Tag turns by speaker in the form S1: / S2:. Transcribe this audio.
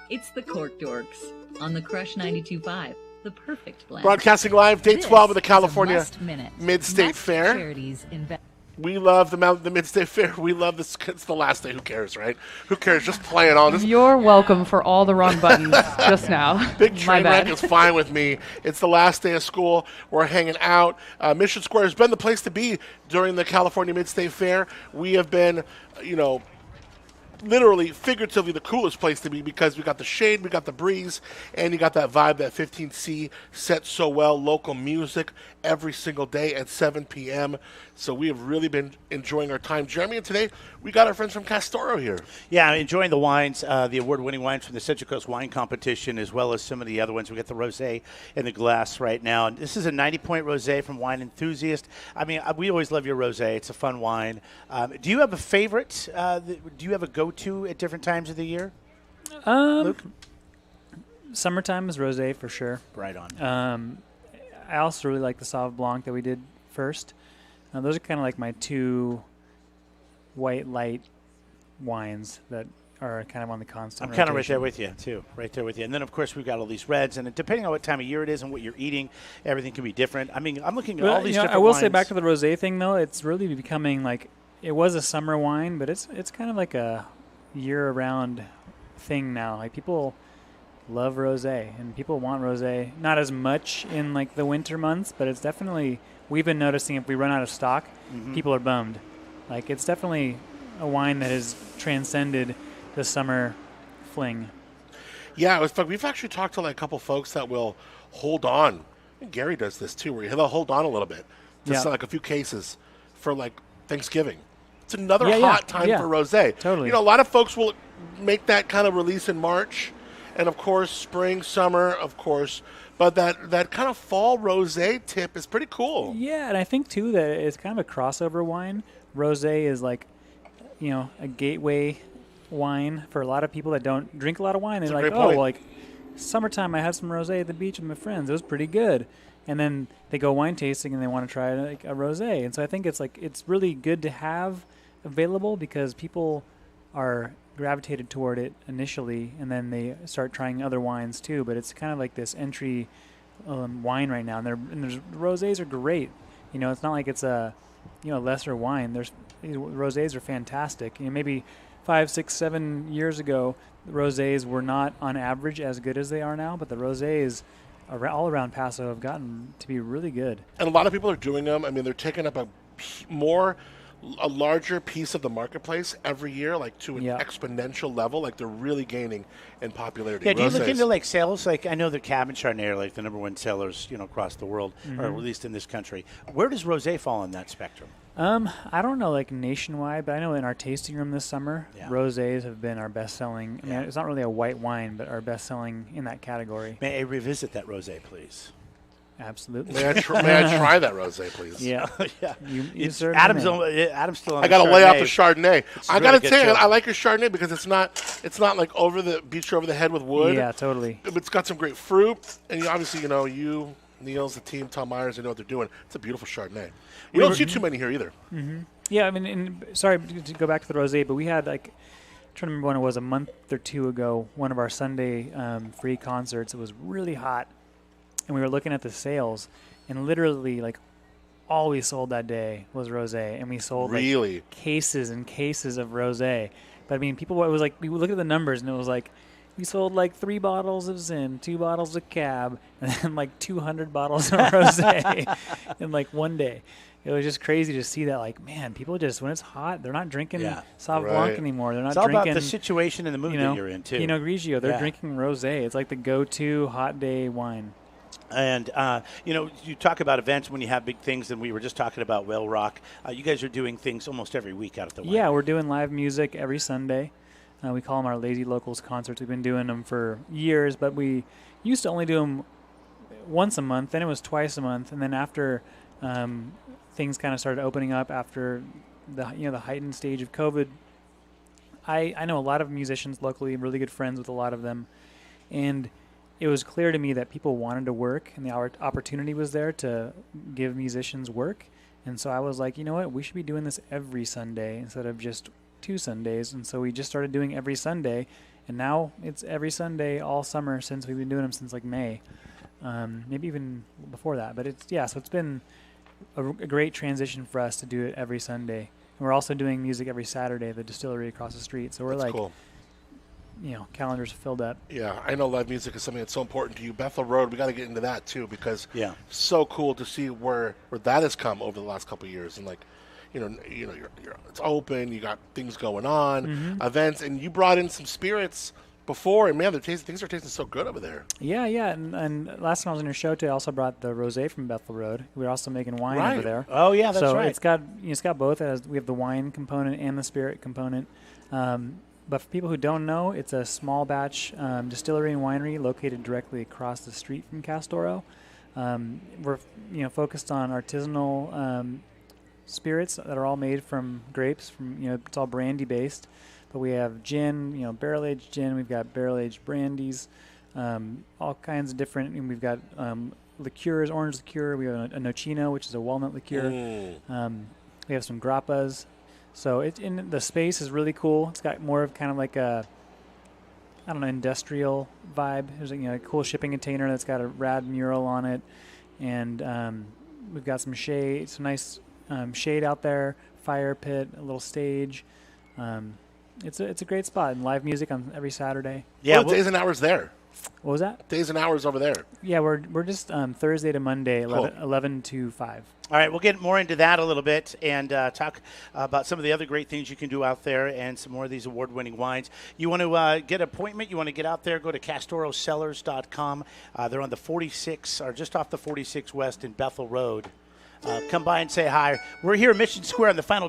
S1: It's the Cork Dorks on the Crush 92.5, the perfect blend.
S2: Broadcasting live, day 12 of the California Mid-State
S1: Must
S2: Fair.
S1: Charities
S2: We love the Mid-State Fair. We love this. It's the last day. Who cares, right? Who cares? Just play it on.
S3: You're welcome for all the wrong buttons just now.
S2: Big train wreck is fine with me. It's the last day of school. We're hanging out. Mission Square has been the place to be during the California Mid-State Fair. We have been, literally, figuratively, the coolest place to be because we got the shade, we got the breeze, and you got that vibe that 15C sets so well. Local music every single day at 7 p.m. So we have really been enjoying our time. Jeremy, and today we got our friends from Castoro here.
S4: Yeah, enjoying the wines, the award-winning wines from the Central Coast Wine Competition, as well as some of the other ones. We got the rosé in the glass right now. And this is a 90-point rosé from Wine Enthusiast. I mean, we always love your rosé. It's a fun wine. Do you have a favorite? Do you have a go-to at different times of the year? Luke?
S5: Summertime is rosé for sure.
S4: Right on.
S5: I also really like the Sauv Blanc that we did first. Those are kind of like my two white light wines that are kind of on the constant.
S4: I'm kind of right there with you, too. Right there with you. And then, of course, we've got all these reds. And depending on what time of year it is and what you're eating, everything can be different. I mean, I'm looking at all these different
S5: I will
S4: wines.
S5: say back to the rosé thing, though, it's really becoming like it was a summer wine, but it's kind of like a year-round thing now. Like people love rosé, and people want rosé. Not as much in like the winter months, but it's definitely. We've been noticing if we run out of stock, people are bummed. Like it's definitely a wine that has transcended the summer fling.
S2: Yeah, it was fun. We've actually talked to like a couple folks that will hold on. And Gary does this too, where he'll hold on a little bit to sell like a few cases for like Thanksgiving. It's another hot time for rosé.
S5: Totally.
S2: A lot of folks will make that kind of release in March, and of course spring, summer, of course. But that kind of fall rosé tip is pretty cool.
S5: Yeah, and I think too that it's kind of a crossover wine. Rosé is like, a gateway wine for a lot of people that don't drink a lot of wine. They're like, like summertime, I had some rosé at the beach with my friends. It was pretty good. And then they go wine tasting and they want to try like a rosé. And so I think it's really good to have available because people are gravitated toward it initially, and then they start trying other wines too. But it's kind of like this entry wine right now, and there's rosés are great. It's not like it's a lesser wine. Rosés are fantastic. Maybe 5, 6, 7 years ago, the rosés were not on average as good as they are now, but the rosés all around Paso have gotten to be really good.
S2: And a lot of people are doing them. I mean, they're taking up a larger piece of the marketplace every year, like to an exponential level. Like they're really gaining in popularity.
S4: Yeah, do you look into like sales? Like I know the Cab and Chardonnay are like the number one sellers, across the world, or at least in this country. Where does rosé fall in that spectrum?
S5: I don't know, like nationwide, but I know in our tasting room this summer, rosés have been our best-selling. I mean, it's not really a white wine, but our best-selling in that category.
S4: May I revisit that rosé, please?
S5: Absolutely.
S2: May I try that rosé, please?
S5: Yeah. You certainly
S4: Adam's still on
S2: I got to lay off the Chardonnay. I got to
S4: really
S2: say, I like your Chardonnay because it's not like beat you over the head with wood.
S5: Yeah, totally.
S2: It's got some great fruit, and obviously, you, Niels, the team, Tom Myers, they know what they're doing. It's a beautiful Chardonnay. We don't see too many here either.
S5: Mm-hmm. Yeah, I mean, sorry to go back to the rosé, but we had I'm trying to remember when it was, a month or two ago, one of our Sunday free concerts. It was really hot. And we were looking at the sales, and literally, all we sold that day was rosé, and we sold cases and cases of rosé. But I mean, it was like we looked at the numbers, and it was like we sold 3 bottles of Zin, 2 bottles of Cab, and then 200 bottles of rosé in one day. It was just crazy to see that. Man, people just when it's hot, they're not drinking Sauv Blanc anymore. They're not drinking.
S4: It's all about the situation and the mood that you're in too.
S5: Pinot Grigio, they're drinking rosé. It's like the go-to hot day wine.
S4: And, you talk about events when you have big things, and we were just talking about Whale Rock. You guys are doing things almost every week out at the winery.
S5: Yeah, we're doing live music every Sunday. We call them our Lazy Locals concerts. We've been doing them for years, but we used to only do them once a month. Then it was twice a month. And then after things kind of started opening up after the heightened stage of COVID, I know a lot of musicians locally, really good friends with a lot of them. And it was clear to me that people wanted to work, and the opportunity was there to give musicians work. And so I was like, you know what, we should be doing this every Sunday instead of just 2 Sundays. And so we just started doing every Sunday, And now it's every Sunday all summer since we've been doing them since like May, maybe even before that. But so it's been a great transition for us to do it every Sunday. And we're also doing music every Saturday at the distillery across the street. So we're
S2: cool.
S5: Calendars filled up.
S2: Yeah, I know live music is something that's so important to you. Bethel Road, we got to get into that too, because so cool to see where that has come over the last couple of years. And it's open. You got things going on, events, and you brought in some spirits before, and man, things are tasting so good over there.
S5: Yeah. And last time I was on your show too, I also brought the rosé from Bethel Road. We were also making wine over there.
S4: Oh yeah, that's right.
S5: So it's got both. We have the wine component and the spirit component. But for people who don't know, it's a small batch distillery and winery located directly across the street from Castoro. We're focused on artisanal spirits that are all made from grapes. It's all brandy based. But we have gin, barrel aged gin. We've got barrel aged brandies, all kinds of different. And we've got liqueurs, orange liqueur. We have a nocino, which is a walnut liqueur. We have some grappas. So the space is really cool. It's got more of kind of like a, industrial vibe. There's a cool shipping container that's got a rad mural on it, and we've got some shade, some nice shade out there, fire pit, a little stage. It's a great spot, and live music on every Saturday.
S2: Yeah, days and hours there.
S5: What was that?
S2: Days and hours over there.
S5: Yeah, we're just Thursday to Monday,
S2: cool.
S5: 11 to 5.
S4: All right, we'll get more into that a little bit and talk about some of the other great things you can do out there and some more of these award-winning wines. You want to get an appointment, you want to get out there, go to CastoroCellars.com. They're on the 46, or just off the 46 West in Bethel Road. Come by and say hi. We're here at Mission Square on the final day.